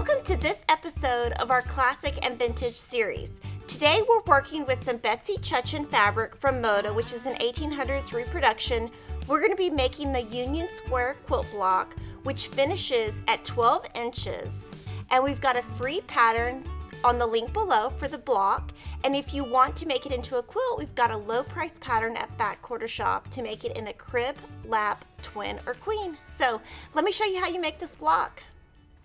Welcome to this episode of our Classic and Vintage series. Today we're working with some Betsy Chuchin fabric from Moda, which is an 1800s reproduction. We're going to be making the Union Square quilt block, which finishes at 12 inches. And we've got a free pattern on the link below for the block. And if you want to make it into a quilt, we've got a low price pattern at Back Quarter Shop to make it in a crib, lap, twin, or queen. So let me show you how you make this block.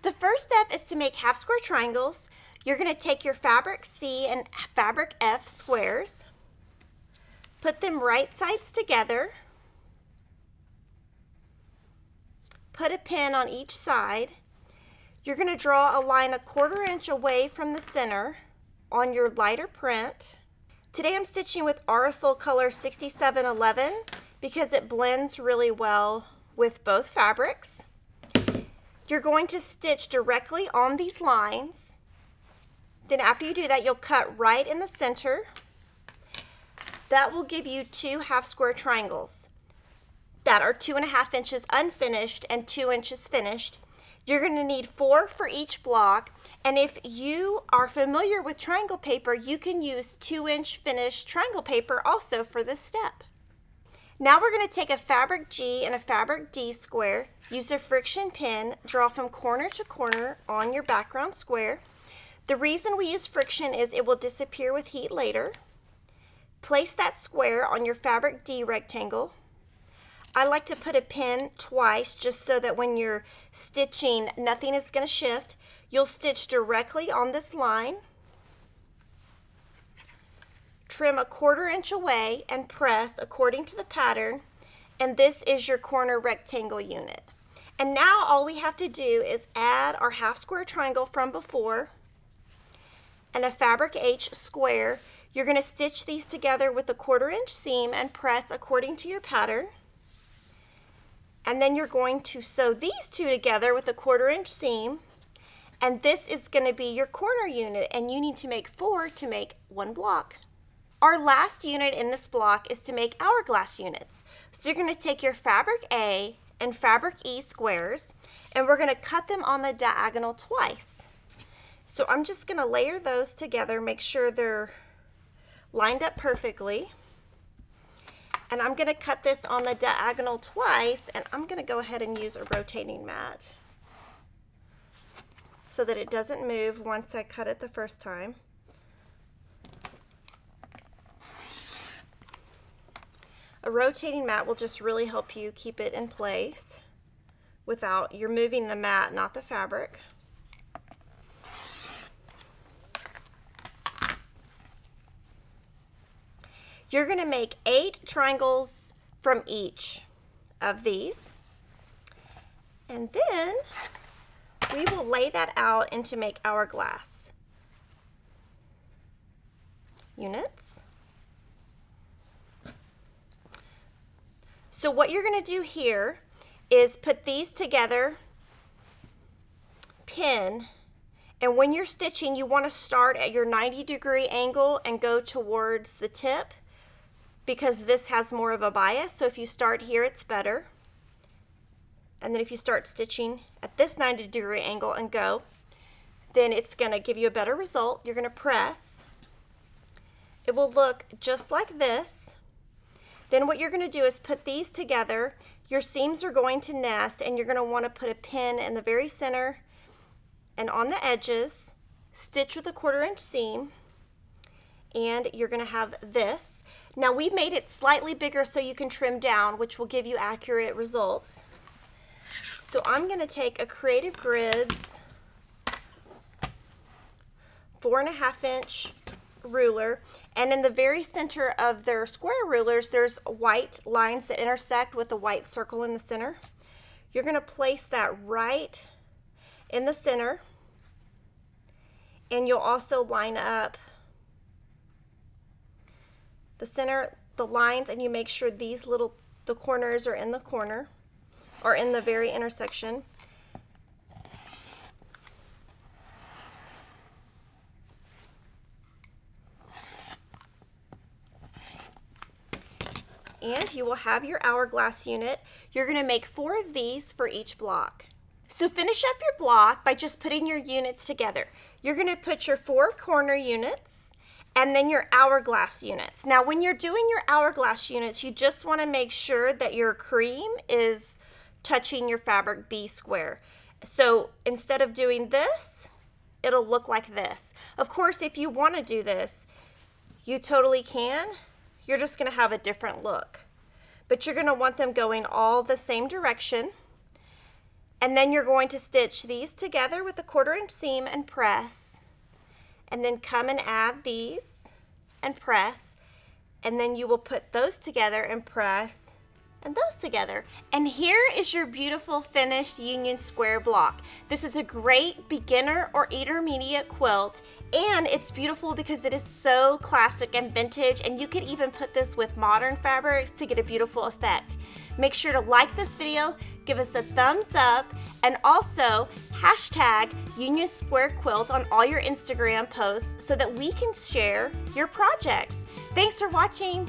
The first step is to make half square triangles. You're going to take your fabric C and fabric F squares, put them right sides together, put a pin on each side. You're going to draw a line 1/4 inch away from the center on your lighter print. Today I'm stitching with Aura Full Color 6711 because it blends really well with both fabrics. You're going to stitch directly on these lines. Then after you do that, you'll cut right in the center. That will give you 2 half square triangles that are 2.5 inches unfinished and 2 inches finished. You're going to need 4 for each block, and if you are familiar with triangle paper, you can use 2-inch finished triangle paper also for this step. Now we're going to take a fabric G and a fabric D square, use a friction pin, draw from corner to corner on your background square. The reason we use friction is it will disappear with heat later. Place that square on your fabric D rectangle. I like to put a pin twice just so that when you're stitching, nothing is going to shift. You'll stitch directly on this line. Trim 1/4 inch away and press according to the pattern, and this is your corner rectangle unit. And now all we have to do is add our half square triangle from before and a fabric H square. You're going to stitch these together with a 1/4 inch seam and press according to your pattern. And then you're going to sew these two together with a 1/4 inch seam, and this is going to be your corner unit, and you need to make 4 to make one block. Our last unit in this block is to make hourglass units. So you're going to take your fabric A and fabric E squares, and we're going to cut them on the diagonal twice. So I'm just going to layer those together, make sure they're lined up perfectly. And I'm going to cut this on the diagonal twice, and I'm going to go ahead and use a rotating mat so that it doesn't move once I cut it the first time. A rotating mat will just really help you keep it in place without, you're moving the mat, not the fabric. You're going to make 8 triangles from each of these, and then we will lay that out and to make hourglass units. So what you're going to do here is put these together, pin, and when you're stitching, you want to start at your 90-degree angle and go towards the tip because this has more of a bias. So if you start here, it's better. And then if you start stitching at this 90-degree angle and go, then it's going to give you a better result. You're going to press. It will look just like this. Then what you're going to do is put these together. Your seams are going to nest, and you're going to want to put a pin in the very center and on the edges, stitch with a 1/4 inch seam, and you're going to have this. Now we made it slightly bigger so you can trim down, which will give you accurate results. So I'm going to take a Creative Grids 4.5 inch ruler, and in the very center of their square rulers there's white lines that intersect with a white circle in the center. You're going to place that right in the center, and you'll also line up the center, the lines, and you make sure these the corners are in the corner or in the very intersection. And you will have your hourglass unit. You're going to make 4 of these for each block. So finish up your block by just putting your units together. You're going to put your 4 corner units and then your hourglass units. Now when you're doing your hourglass units, you just want to make sure that your cream is touching your fabric B square. So instead of doing this, it'll look like this. Of course, if you want to do this, you totally can. You're just going to have a different look. But you're going to want them going all the same direction. And then you're going to stitch these together with a 1/4 inch seam and press. And then come and add these and press. And then you will put those together and press and those together. And here is your beautiful finished Union Square block. This is a great beginner or intermediate quilt, and it's beautiful because it is so classic and vintage, and you could even put this with modern fabrics to get a beautiful effect. Make sure to like this video, give us a thumbs up, and also hashtag Union Square Quilt on all your Instagram posts so that we can share your projects. Thanks for watching.